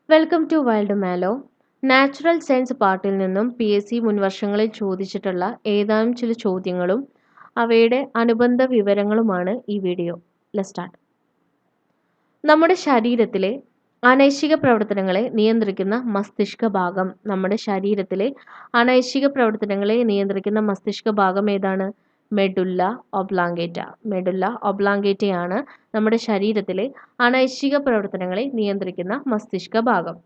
Welcome to wild mallow. Natural science പാർട്ടിൽ നിന്നും PSC മുൻവർഷങ്ങളിൽ ചോദിച്ചിട്ടുള്ള ഏതാനും ചില ചോദ്യങ്ങളും അവയുടെ അനുബന്ധ വിവരങ്ങളുമാണ് ഈ വീഡിയോ. Let's start. നമ്മുടെ ശരീരത്തിലെ അനൈച്ഛിക പ്രവർത്തനങ്ങളെ നിയന്ത്രിക്കുന്ന മസ്തിഷ്ക ഭാഗം ഏതാണ്? Medulla oblongata. മെഡുല്ല ഒബ്ലാങ്കേറ്റയാണ് നമ്മുടെ ശരീരത്തിലെ അനൈച്ഛിക പ്രവർത്തനങ്ങളെ നിയന്ത്രിക്കുന്ന മസ്തിഷ്ക ഭാഗം.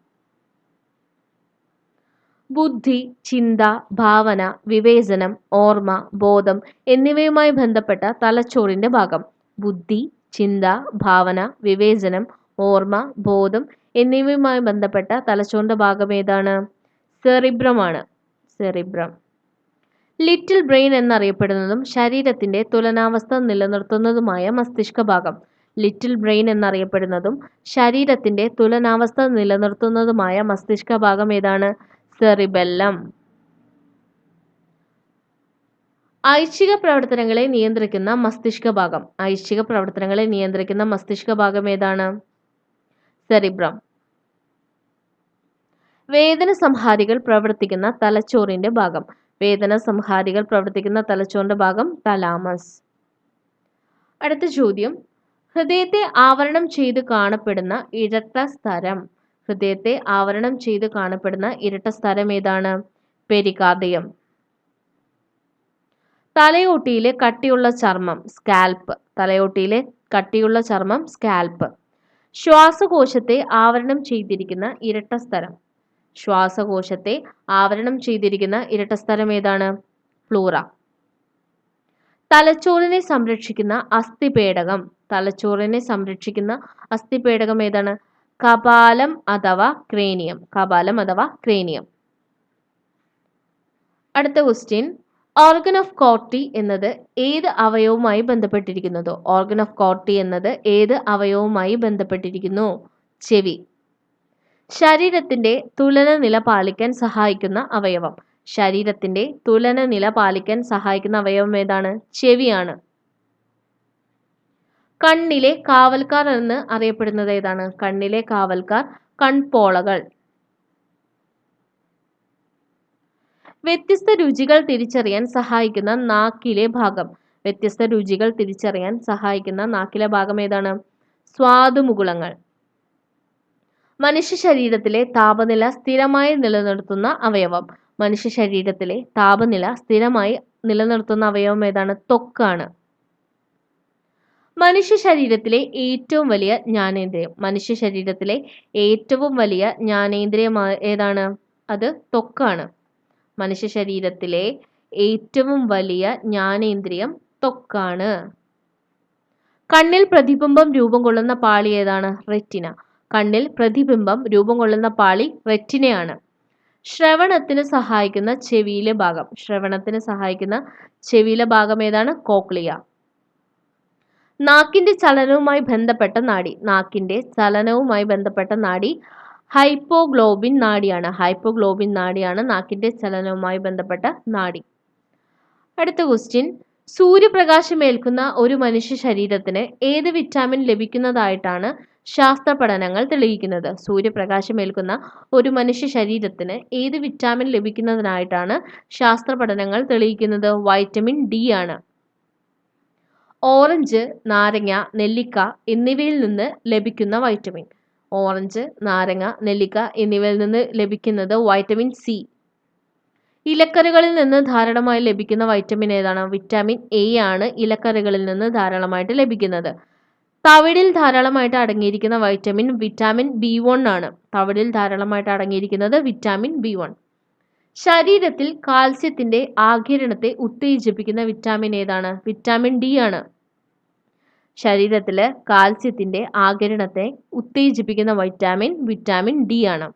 ബുദ്ധി, ചിന്ത, ഭാവന, വിവേചനം, ഓർമ്മ, ബോധം എന്നിവയുമായി ബന്ധപ്പെട്ട തലച്ചോറിന്റെ ഭാഗം. ബുദ്ധി, ചിന്ത, ഭാവന, വിവേചനം, ഓർമ്മ, ബോധം എന്നിവയുമായി ബന്ധപ്പെട്ട തലച്ചോറിന്റെ ഭാഗം ഏതാണ്? സെറിബ്രമാണ്. സെറിബ്രം. ലിറ്റിൽ ബ്രെയിൻ എന്നറിയപ്പെടുന്നതും ശരീരത്തിന്റെ തുലനാവസ്ഥ നിലനിർത്തുന്നതുമായ മസ്തിഷ്ക ഭാഗം. ലിറ്റിൽ ബ്രെയിൻ എന്നറിയപ്പെടുന്നതും ശരീരത്തിന്റെ തുലനാവസ്ഥ നിലനിർത്തുന്നതുമായ മസ്തിഷ്ക ഭാഗം ഏതാണ്? സെറിബെല്ലം. ഐച്ഛിക പ്രവർത്തനങ്ങളെ നിയന്ത്രിക്കുന്ന മസ്തിഷ്ക ഭാഗം. ഐച്ഛിക പ്രവർത്തനങ്ങളെ നിയന്ത്രിക്കുന്ന മസ്തിഷ്ക ഭാഗം ഏതാണ്? സെറിബ്രം. വേദന സംഹാരികൾ പ്രവർത്തിക്കുന്ന തലച്ചോറിന്റെ ഭാഗം. വേദന സംഹാരികൾ പ്രവർത്തിക്കുന്ന തലച്ചോറിന്റെ ഭാഗം തലാമസ്. അടുത്ത ചോദ്യം, ഹൃദയത്തെ ആവരണം ചെയ്ത് കാണപ്പെടുന്ന ഇരട്ട സ്തരം. ഹൃദയത്തെ ആവരണം ചെയ്ത് കാണപ്പെടുന്ന ഇരട്ട സ്തരം ഏതാണ്? പെരികാർഡിയം. തലയോട്ടിയിലെ കട്ടിയുള്ള ചർമ്മം സ്കാൽപ്പ്. തലയോട്ടിയിലെ കട്ടിയുള്ള ചർമ്മം സ്കാൽപ്പ്. ശ്വാസകോശത്തെ ആവരണം ചെയ്തിരിക്കുന്ന ഇരട്ട സ്ഥലം. ശ്വാസകോശത്തെ ആവരണം ചെയ്തിരിക്കുന്ന ഇരട്ട സ്ഥലം ഏതാണ്? പ്ലൂറ. തലച്ചോറിനെ സംരക്ഷിക്കുന്ന അസ്ഥിപേടകം. തലച്ചോറിനെ സംരക്ഷിക്കുന്ന അസ്ഥിപേടകം ഏതാണ്? കപാലം അഥവാ ക്രേനിയം. കപാലം അഥവാ ക്രേനിയം. അടുത്ത ക്വസ്റ്റ്യൻ, ഓർഗൻ ഓഫ് കോർട്ടി എന്നത് ഏത് അവയവുമായി ബന്ധപ്പെട്ടിരിക്കുന്നത്? ഓർഗൻ ഓഫ് കോർട്ടി എന്നത് ഏത് അവയവുമായി ബന്ധപ്പെട്ടിരിക്കുന്നു? ചെവി. ശരീരത്തിന്റെ തുലന നില പാലിക്കാൻ സഹായിക്കുന്ന അവയവം. ശരീരത്തിന്റെ തുലന നില പാലിക്കാൻ സഹായിക്കുന്ന അവയവം ഏതാണ്? ചെവിയാണ്. കണ്ണിലെ കാവൽക്കാർ എന്ന് അറിയപ്പെടുന്നത് ഏതാണ്? കണ്ണിലെ കാവൽക്കാർ കൺപോളകൾ. വ്യത്യസ്ത രുചികൾ തിരിച്ചറിയാൻ സഹായിക്കുന്ന നാക്കിലെ ഭാഗം. വ്യത്യസ്ത രുചികൾ തിരിച്ചറിയാൻ സഹായിക്കുന്ന നാക്കിലെ ഭാഗം ഏതാണ്? സ്വാദുമുകുളങ്ങൾ. മനുഷ്യ ശരീരത്തിലെ താപനില സ്ഥിരമായി നിലനിർത്തുന്ന അവയവം. മനുഷ്യ ശരീരത്തിലെ താപനില സ്ഥിരമായി നിലനിർത്തുന്ന അവയവം ഏതാണ്? ത്വക്കാണ്. മനുഷ്യ ശരീരത്തിലെ ഏറ്റവും വലിയ ജ്ഞാനേന്ദ്രിയം. മനുഷ്യ ശരീരത്തിലെ ഏറ്റവും വലിയ ജ്ഞാനേന്ദ്രിയം ഏതാണ്? അത് ത്വക്കാണ്. മനുഷ്യ ശരീരത്തിലെ ഏറ്റവും വലിയ ജ്ഞാനേന്ദ്രിയം ത്വക്കാണ്. കണ്ണിൽ പ്രതിബിംബം രൂപം കൊള്ളുന്ന പാളി ഏതാണ്? റെറ്റിന. കണ്ണിൽ പ്രതിബിംബം രൂപം കൊള്ളുന്ന പാളി റെറ്റിനയാണ്. ശ്രവണത്തിന് സഹായിക്കുന്ന ചെവിയിലെ ഭാഗം. ശ്രവണത്തിന് സഹായിക്കുന്ന ചെവിയിലെ ഭാഗം ഏതാണ്? കോക്ലിയ. നാക്കിന്റെ ചലനവുമായി ബന്ധപ്പെട്ട നാഡി. നാക്കിന്റെ ചലനവുമായി ബന്ധപ്പെട്ട നാഡി ഹൈപ്പോഗ്ലോബിൻ നാഡിയാണ്. ഹൈപ്പോഗ്ലോബിൻ നാഡിയാണ് നാക്കിന്റെ ചലനവുമായി ബന്ധപ്പെട്ട നാഡി. അടുത്ത ക്വസ്റ്റ്യൻ, സൂര്യപ്രകാശമേൽക്കുന്ന ഒരു മനുഷ്യ ശരീരത്തിന് ഏത് വിറ്റാമിൻ ലഭിക്കുന്നതായിട്ടാണ് ശാസ്ത്ര പഠനങ്ങൾ തെളിയിക്കുന്നത്? സൂര്യപ്രകാശമേൽക്കുന്ന ഒരു മനുഷ്യ ശരീരത്തിന് ഏത് വിറ്റാമിൻ ലഭിക്കുന്നതിനായിട്ടാണ് ശാസ്ത്ര പഠനങ്ങൾ തെളിയിക്കുന്നത്? വൈറ്റമിൻ ഡി ആണ്. ഓറഞ്ച്, നാരങ്ങ, നെല്ലിക്ക എന്നിവയിൽ നിന്ന് ലഭിക്കുന്ന വൈറ്റമിൻ. ഓറഞ്ച്, നാരങ്ങ, നെല്ലിക്ക എന്നിവയിൽ നിന്ന് ലഭിക്കുന്നത് വൈറ്റമിൻ സി. ഇലക്കറികളിൽ നിന്ന് ധാരാളമായി ലഭിക്കുന്ന വൈറ്റമിൻ ഏതാണ്? വിറ്റാമിൻ എ ആണ് ഇലക്കറികളിൽ നിന്ന് ധാരാളമായിട്ട് ലഭിക്കുന്നത്. തവിടിൽ ധാരാളമായിട്ട് അടങ്ങിയിരിക്കുന്ന വൈറ്റമിൻ വിറ്റാമിൻ B1 ആണ്. തവിടിൽ ധാരാളമായിട്ട് അടങ്ങിയിരിക്കുന്നത് വിറ്റാമിൻ B1. ശരീരത്തിൽ കാൽസ്യത്തിന്റെ ആഗിരണത്തെ ഉത്തേജിപ്പിക്കുന്ന വിറ്റാമിൻ ഏതാണ്? വിറ്റാമിൻ ഡി ആണ്. ശരീരത്തില് കാൽസ്യത്തിന്റെ ആഗിരണത്തെ ഉത്തേജിപ്പിക്കുന്ന വിറ്റാമിൻ ഡി ആണ്.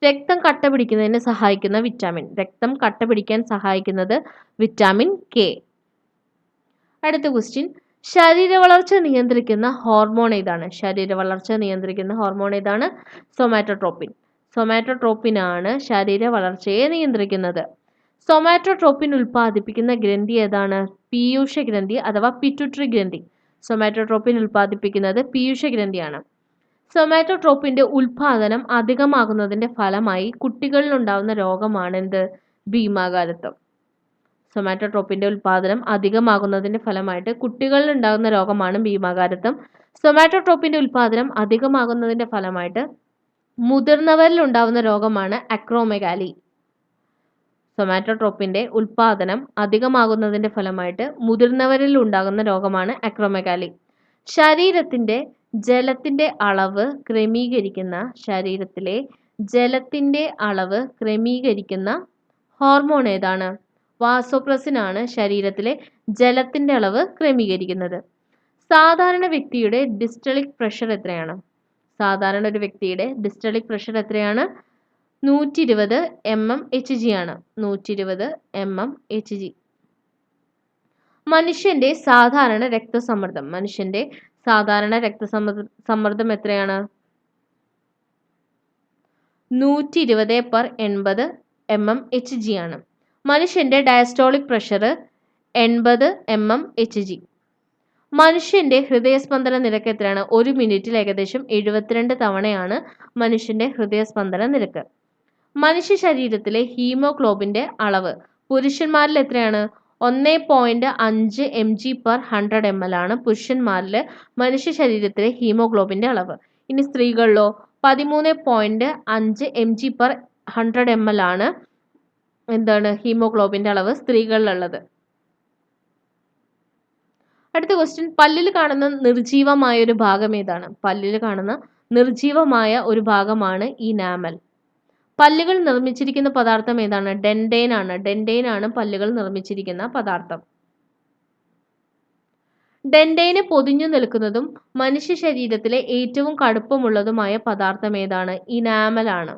രക്തം കട്ട പിടിക്കുന്നതിന് സഹായിക്കുന്ന വിറ്റാമിൻ. രക്തം കട്ട പിടിക്കാൻ സഹായിക്കുന്നത് വിറ്റാമിൻ കെ. അടുത്ത ക്വസ്റ്റ്യൻ, ശരീരവളർച്ച നിയന്ത്രിക്കുന്ന ഹോർമോൺ ഏതാണ്? ശരീരവളർച്ച നിയന്ത്രിക്കുന്ന ഹോർമോൺ ഏതാണ്? സൊമാറ്റോട്രോപ്പിൻ. സൊമാറ്റോട്രോപ്പിൻ ആണ് ശരീരവളർച്ചയെ നിയന്ത്രിക്കുന്നത്. സൊമാറ്റോട്രോപ്പിൻ ഉൽപ്പാദിപ്പിക്കുന്ന ഗ്രന്ഥി ഏതാണ്? പീയൂഷ ഗ്രന്ഥി അഥവാ പിറ്റ്യൂട്ടറി ഗ്രന്ഥി. സൊമാറ്റോട്രോപ്പിൻ ഉൽപ്പാദിപ്പിക്കുന്നത് പീയൂഷ ഗ്രന്ഥിയാണ്. സൊമാറ്റോട്രോപ്പിന്റെ ഉൽപാദനം അധികമാകുന്നതിന്റെ ഫലമായി കുട്ടികളിൽ ഉണ്ടാകുന്ന രോഗമാണ് എന്ത്? ഭീമാകാരത്വം. സൊമാറ്റോട്രോപ്പിന്റെ ഉൽപാദനം അധികമാകുന്നതിന്റെ ഫലമായിട്ട് കുട്ടികളിൽ ഉണ്ടാകുന്ന രോഗമാണ് ഭീമാകാരത്വം. സൊമാറ്റോട്രോപ്പിന്റെ ഉൽപാദനം അധികമാകുന്നതിന്റെ ഫലമായിട്ട് മുതിർന്നവരിൽ ഉണ്ടാകുന്ന രോഗമാണ് അക്രോമെഗാലി. സൊമാറ്റോട്രോപ്പിന്റെ ഉൽപാദനം അധികമാകുന്നതിന്റെ ഫലമായിട്ട് മുതിർന്നവരിൽ ഉണ്ടാകുന്ന രോഗമാണ് അക്രോമെഗാലി. ശരീരത്തിലെ ജലത്തിന്റെ അളവ് ക്രമീകരിക്കുന്ന ഹോർമോൺ ഏതാണ്? വാസോപ്രസിൻ ആണ് ശരീരത്തിലെ ജലത്തിന്റെ അളവ് ക്രമീകരിക്കുന്നത്. സാധാരണ വ്യക്തിയുടെ ഡിസ്റ്റളിക് പ്രഷർ എത്രയാണ്? സാധാരണ ഒരു വ്യക്തിയുടെ ഡിസ്റ്റളിക് പ്രഷർ എത്രയാണ്? 120 mmHg ആണ്. 120 mmHg. മനുഷ്യന്റെ സാധാരണ രക്തസമ്മർദ്ദം എത്രയാണ്? 120/80 mmHg ആണ്. മനുഷ്യന്റെ ഡയസ്റ്റോളിക് പ്രഷർ 80 mmHg. മനുഷ്യന്റെ ഹൃദയസ്പന്ദന നിരക്ക് എത്രയാണ്? ഒരു മിനിറ്റിൽ ഏകദേശം 72 തവണയാണ് മനുഷ്യന്റെ ഹൃദയസ്പന്ദന നിരക്ക്. മനുഷ്യ ശരീരത്തിലെ ഹീമോഗ്ലോബിന്റെ അളവ് പുരുഷന്മാരിൽ എത്രയാണ്? 1.5 mg/100 ml ആണ് പുരുഷന്മാരിൽ മനുഷ്യ ശരീരത്തിലെ ഹീമോഗ്ലോബിന്റെ അളവ്. ഇനി സ്ത്രീകളിലോ 13.5 mg/100 ml ആണ് ഹീമോഗ്ലോബിന്റെ അളവ് സ്ത്രീകളിലുള്ളത്. അടുത്ത ക്വസ്റ്റ്യൻ, പല്ലിൽ കാണുന്ന നിർജീവമായ ഒരു ഭാഗം ഏതാണ്? പല്ലിൽ കാണുന്ന നിർജീവമായ ഒരു ഭാഗമാണ് ഇനാമൽ. പല്ലുകൾ നിർമ്മിച്ചിരിക്കുന്ന പദാർത്ഥം ഏതാണ്? ഡെൻഡെയ്ൻ ആണ്. ഡെൻഡെയ്ൻ ആണ് പല്ലുകൾ നിർമ്മിച്ചിരിക്കുന്ന പദാർത്ഥം. ഡെൻഡെയ്ന് പൊതിഞ്ഞു നിൽക്കുന്നതും മനുഷ്യ ശരീരത്തിലെ ഏറ്റവും കടുപ്പമുള്ളതുമായ പദാർത്ഥം ഏതാണ്? ഇനാമൽ ആണ്.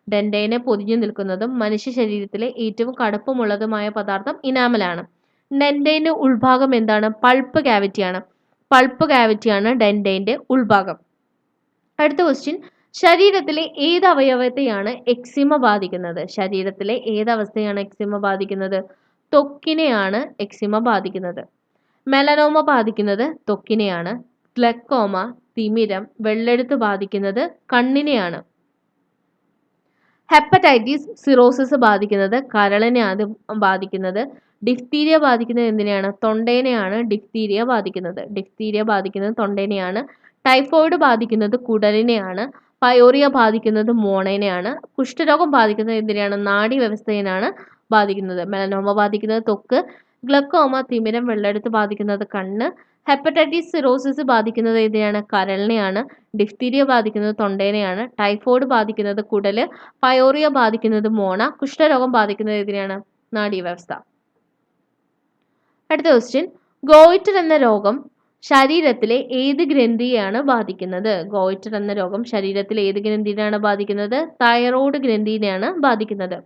ഡെൻഡെയ്ന് പൊതിഞ്ഞു നിൽക്കുന്നതും മനുഷ്യ ശരീരത്തിലെ ഏറ്റവും കടുപ്പമുള്ളതുമായ പദാർത്ഥം ഇനാമൽ ആണ്. ഡെൻഡെയ്ന്റെ ഉൾഭാഗം എന്താണ്? പൾപ്പ് ക്യാവിറ്റിയാണ്. പൾപ്പ് ക്യാവിറ്റിയാണ് ഡെൻഡെയ്ന്റെ ഉൾഭാഗം. അടുത്ത ക്വസ്റ്റ്യൻ, ശരീരത്തിലെ ഏത് അവയവത്തെയാണ് എക്സിമ ബാധിക്കുന്നത്? ശരീരത്തിലെ ഏതവസ്ഥയാണ് എക്സിമ ബാധിക്കുന്നത്? ത്വക്കിനെയാണ് എക്സിമ ബാധിക്കുന്നത്. മെലനോമ ബാധിക്കുന്നത് ത്വക്കിനെയാണ്. ഗ്ലക്കോമ, തിമിരം, വെള്ളെഴുത്ത് ബാധിക്കുന്നത് കണ്ണിനെയാണ്. ഹെപ്പറ്റൈറ്റിസ് സിറോസിസ് ബാധിക്കുന്നത് കരളിനെയാണ് ബാധിക്കുന്നത്. ഡിഫ്തീരിയ ബാധിക്കുന്നത് എന്തിനെയാണ്? തൊണ്ടേനെയാണ് ഡിഫ്തീരിയ ബാധിക്കുന്നത്. ഡിഫ്തീരിയ ബാധിക്കുന്നത് തൊണ്ടേനെയാണ്. ടൈഫോയിഡ് ബാധിക്കുന്നത് കുടലിനെയാണ്. പയോറിയ ബാധിക്കുന്നത് മോണേനെയാണ്. കുഷ്ഠരോഗം ബാധിക്കുന്നത് എന്തിനെയാണ്? നാഡീവ്യവസ്ഥയെയാണ് ബാധിക്കുന്നത്. മെലനോമ ബാധിക്കുന്നത് ത്വക്ക്. ഗ്ലക്കോമ, തിമിരം, വെള്ളെഴുത്ത് ബാധിക്കുന്നത് കണ്ണ്. ഹെപ്പറ്റൈറ്റിസ് സിറോസിസ് ബാധിക്കുന്നത് എന്തിനെയാണ്? കരളിനെയാണ്. ഡിഫ്തീരിയ ബാധിക്കുന്നത് തൊണ്ടേനെയാണ്. ടൈഫോയിഡ് ബാധിക്കുന്നത് കുടല്. പയോറിയ ബാധിക്കുന്നത് മോണ. കുഷ്ഠരോഗം ബാധിക്കുന്നത് എന്തിനെയാണ്? നാഡീവ്യവസ്ഥ. അടുത്ത ക്വസ്റ്റ്യൻ, ഗോയിറ്റർ എന്ന രോഗം ശരീരത്തിലെ ഏത് ഗ്രന്ഥിയെയാണ് ബാധിക്കുന്നത്? ഗോയിറ്റർ എന്ന രോഗം ശരീരത്തിലെ ഏത് ഗ്രന്ഥിയെയാണ് ബാധിക്കുന്നത്? തൈറോയ്ഡ് ഗ്രന്ഥിയെയാണ് ബാധിക്കുന്നത്.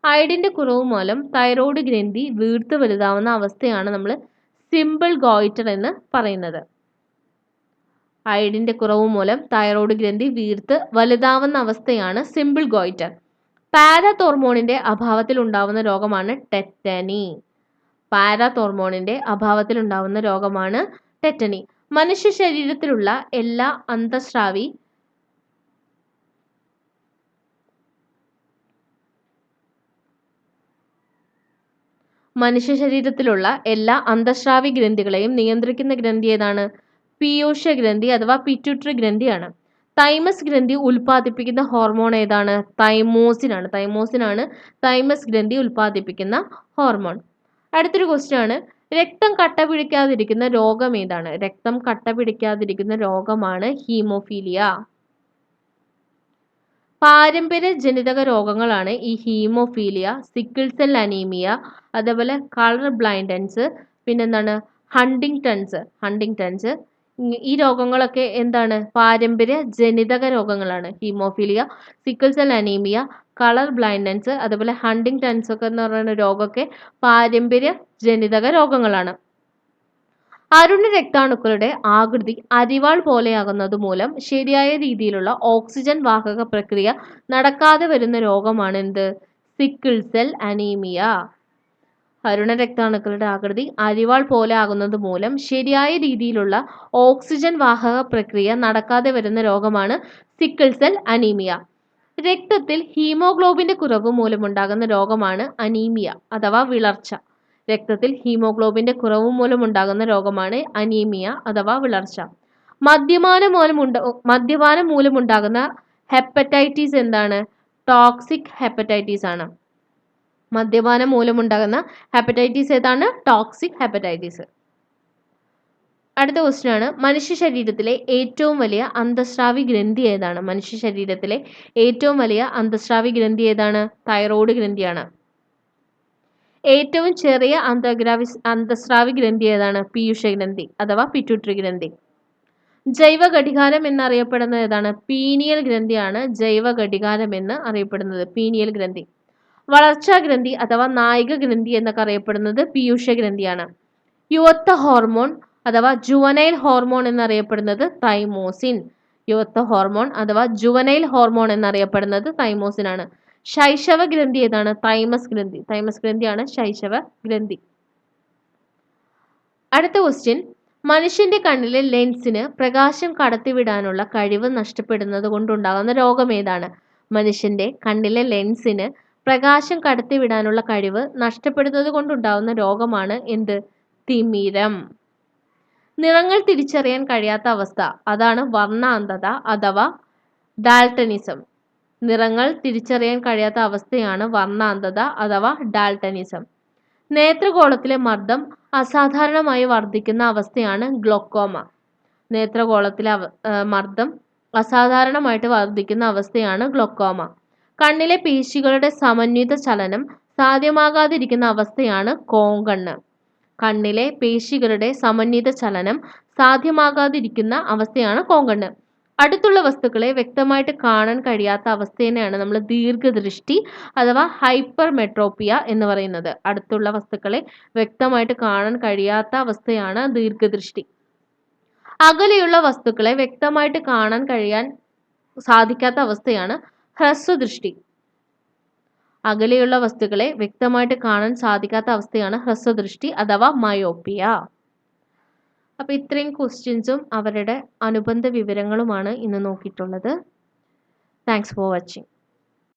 അയഡിന്റെ കുറവ് മൂലം തൈറോയ്ഡ് ഗ്രന്ഥി വീർത്ത് വലുതാവുന്ന അവസ്ഥയാണ് നമ്മൾ സിമ്പിൾ ഗോയിറ്റർ എന്ന് പറയുന്നത്. അയഡിന്റെ കുറവ് മൂലം തൈറോയ്ഡ് ഗ്രന്ഥി വീർത്ത് വലുതാവുന്ന അവസ്ഥയാണ് സിമ്പിൾ ഗോയിറ്റർ. പാരാതോർമോണിന്റെ അഭാവത്തിൽ ഉണ്ടാവുന്ന രോഗമാണ് ടെറ്റനി. പാരാതോർമോണിന്റെ അഭാവത്തിൽ ഉണ്ടാവുന്ന രോഗമാണ് ടെറ്റനി. മനുഷ്യ ശരീരത്തിലുള്ള എല്ലാ അന്തഃസ്രാവി ഗ്രന്ഥികളെയും നിയന്ത്രിക്കുന്ന ഗ്രന്ഥി ഏതാണ്? പീയൂഷ ഗ്രന്ഥി അഥവാ പിറ്റ്യൂട്ടറി ഗ്രന്ഥിയാണ്. തൈമസ് ഗ്രന്ഥി ഉൽപ്പാദിപ്പിക്കുന്ന ഹോർമോൺ ഏതാണ്? തൈമോസിൻ ആണ്. തൈമോസിൻ ആണ് തൈമസ് ഗ്രന്ഥി ഉൽപ്പാദിപ്പിക്കുന്ന ഹോർമോൺ. അടുത്തൊരു ക്വസ്റ്റ്യൻ ആണ്, രക്തം കട്ട പിടിക്കാതിരിക്കുന്ന രോഗം ഏതാണ്? രക്തം കട്ട പിടിക്കാതിരിക്കുന്ന രോഗമാണ് ഹീമോഫീലിയ. പാരമ്പര്യ ജനിതക രോഗങ്ങളാണ് ഈ ഹീമോഫീലിയ, സിക്കിൾ സെൽ അനീമിയ, അതേപോലെ കളർ ബ്ലൈൻഡൻസ്, പിന്നെന്താണ് ഹണ്ടിങ്ടൺസ്. ഈ രോഗങ്ങളൊക്കെ എന്താണ്? പാരമ്പര്യ ജനിതക രോഗങ്ങളാണ്. Haemophilia, sickle cell anaemia, colour blindness, അതുപോലെ ഹണ്ടിങ്ടൺസ് ഒക്കെ എന്ന് പറയുന്ന രോഗമൊക്കെ പാരമ്പര്യ ജനിതക രോഗങ്ങളാണ്. അരുണ രക്താണുക്കളുടെ ആകൃതി അരിവാൾ പോലെയാകുന്നത് മൂലം ശരിയായ രീതിയിലുള്ള ഓക്സിജൻ വാഹക പ്രക്രിയ നടക്കാതെ വരുന്ന രോഗമാണ് എന്ത്? Sickle cell anaemia. കരുണ രക്താണുക്കളുടെ ആകൃതി അരിവാൾ പോലെ ആകുന്നത് മൂലം ശരിയായ രീതിയിലുള്ള ഓക്സിജൻ വാഹക പ്രക്രിയ നടക്കാതെ വരുന്ന രോഗമാണ് സിക്കിൾ സെൽ അനീമിയ. രക്തത്തിൽ ഹീമോഗ്ലോബിന്റെ കുറവ് മൂലമുണ്ടാകുന്ന രോഗമാണ് അനീമിയ അഥവാ വിളർച്ച. രക്തത്തിൽ ഹീമോഗ്ലോബിന്റെ കുറവ് മൂലമുണ്ടാകുന്ന രോഗമാണ് അനീമിയ അഥവാ വിളർച്ച. മദ്യപാനം മൂലമുണ്ടാകുന്ന ഹെപ്പറ്റൈറ്റിസ് എന്താണ്? ടോക്സിക് ഹെപ്പറ്റൈറ്റിസ് ആണ്. മദ്യപാനം മൂലമുണ്ടാകുന്ന ഹെപ്പറ്റൈറ്റിസ് ഏതാണ്? Toxic hepatitis. അടുത്ത ക്വസ്റ്റ്യൻ ആണ്, മനുഷ്യ ശരീരത്തിലെ ഏറ്റവും വലിയ അന്തസ്രാവി ഗ്രന്ഥി ഏതാണ്? മനുഷ്യ ശരീരത്തിലെ ഏറ്റവും വലിയ അന്തസ്രാവി ഗ്രന്ഥി ഏതാണ്? തൈറോയ്ഡ് ഗ്രന്ഥിയാണ്. ഏറ്റവും ചെറിയ അന്തസ്രാവി ഗ്രന്ഥി ഏതാണ്? പീയൂഷ ഗ്രന്ഥി അഥവാ പിറ്റ്യൂട്ടറി ഗ്രന്ഥി. ജൈവ ഘടികാരം എന്നറിയപ്പെടുന്നത് ഏതാണ്? പീനിയൽ ഗ്രന്ഥിയാണ് ജൈവ ഘടികാരം എന്ന് അറിയപ്പെടുന്നത്, പീനിയൽ ഗ്രന്ഥി. വളർച്ചാ ഗ്രന്ഥി അഥവാ നായിക ഗ്രന്ഥി എന്നൊക്കെ അറിയപ്പെടുന്നത് പീയൂഷ ഗ്രന്ഥിയാണ്. യുവത്വ ഹോർമോൺ അഥവാ ജുവനൈൽ ഹോർമോൺ എന്നറിയപ്പെടുന്നത് തൈമോസിൻ. യുവത്വ ഹോർമോൺ അഥവാ ജുവനൈൽ ഹോർമോൺ എന്നറിയപ്പെടുന്നത് തൈമോസിൻ ആണ്. ശൈശവ ഗ്രന്ഥി ഏതാണ്? തൈമസ് ഗ്രന്ഥി. തൈമസ് ഗ്രന്ഥിയാണ് ശൈശവ ഗ്രന്ഥി. അടുത്ത ക്വസ്റ്റ്യൻ, മനുഷ്യന്റെ കണ്ണിലെ ലെൻസിന് പ്രകാശം കടത്തിവിടാനുള്ള കഴിവ് നഷ്ടപ്പെടുന്നത് കൊണ്ടുണ്ടാകുന്ന രോഗം ഏതാണ്? മനുഷ്യന്റെ കണ്ണിലെ ലെൻസിന് പ്രകാശം കടത്തിവിടാനുള്ള കഴിവ് നഷ്ടപ്പെടുന്നത് കൊണ്ടുണ്ടാകുന്ന രോഗമാണ് എന്ത്? തിമിരം. നിറങ്ങൾ തിരിച്ചറിയാൻ കഴിയാത്ത അവസ്ഥ, അതാണ് വർണ്ണാന്ധത അഥവാ ഡാൽട്ടനിസം. നിറങ്ങൾ തിരിച്ചറിയാൻ കഴിയാത്ത അവസ്ഥയാണ് വർണ്ണാന്ധത അഥവാ ഡാൽട്ടനിസം. നേത്രഗോളത്തിലെ മർദ്ദം അസാധാരണമായി വർദ്ധിക്കുന്ന അവസ്ഥയാണ് ഗ്ലോക്കോമ. നേത്രഗോളത്തിലെ മർദ്ദം അസാധാരണമായിട്ട് വർദ്ധിക്കുന്ന അവസ്ഥയാണ് ഗ്ലോക്കോമ. കണ്ണിലെ പേശികളുടെ സമന്വിത ചലനം സാധ്യമാകാതിരിക്കുന്ന അവസ്ഥയാണ് കോങ്കണ്ണ്. കണ്ണിലെ പേശികളുടെ സമന്വിത ചലനം സാധ്യമാകാതിരിക്കുന്ന അവസ്ഥയാണ് കോങ്കണ്ണ്. അടുത്തുള്ള വസ്തുക്കളെ വ്യക്തമായിട്ട് കാണാൻ കഴിയാത്ത അവസ്ഥയെയാണ് നമ്മൾ ദീർഘദൃഷ്ടി അഥവാ ഹൈപ്പർമെട്രോപ്പിയ എന്ന് പറയുന്നത്. അടുത്തുള്ള വസ്തുക്കളെ വ്യക്തമായിട്ട് കാണാൻ കഴിയാത്ത അവസ്ഥയാണ് ദീർഘദൃഷ്ടി. അകലെയുള്ള വസ്തുക്കളെ വ്യക്തമായിട്ട് കാണാൻ സാധിക്കാത്ത അവസ്ഥയാണ് ഹ്രസ്വദൃഷ്ടി. അകലെയുള്ള വസ്തുക്കളെ വ്യക്തമായിട്ട് കാണാൻ സാധിക്കാത്ത അവസ്ഥയാണ് ഹ്രസ്വദൃഷ്ടി അഥവാ മയോപ്പിയ. അപ്പോൾ ഇത്രയും ക്വസ്റ്റ്യൻസും അവരുടെ അനുബന്ധ വിവരങ്ങളുമാണ് ഇന്ന് നോക്കിയിട്ടുള്ളത്. Thanks for watching.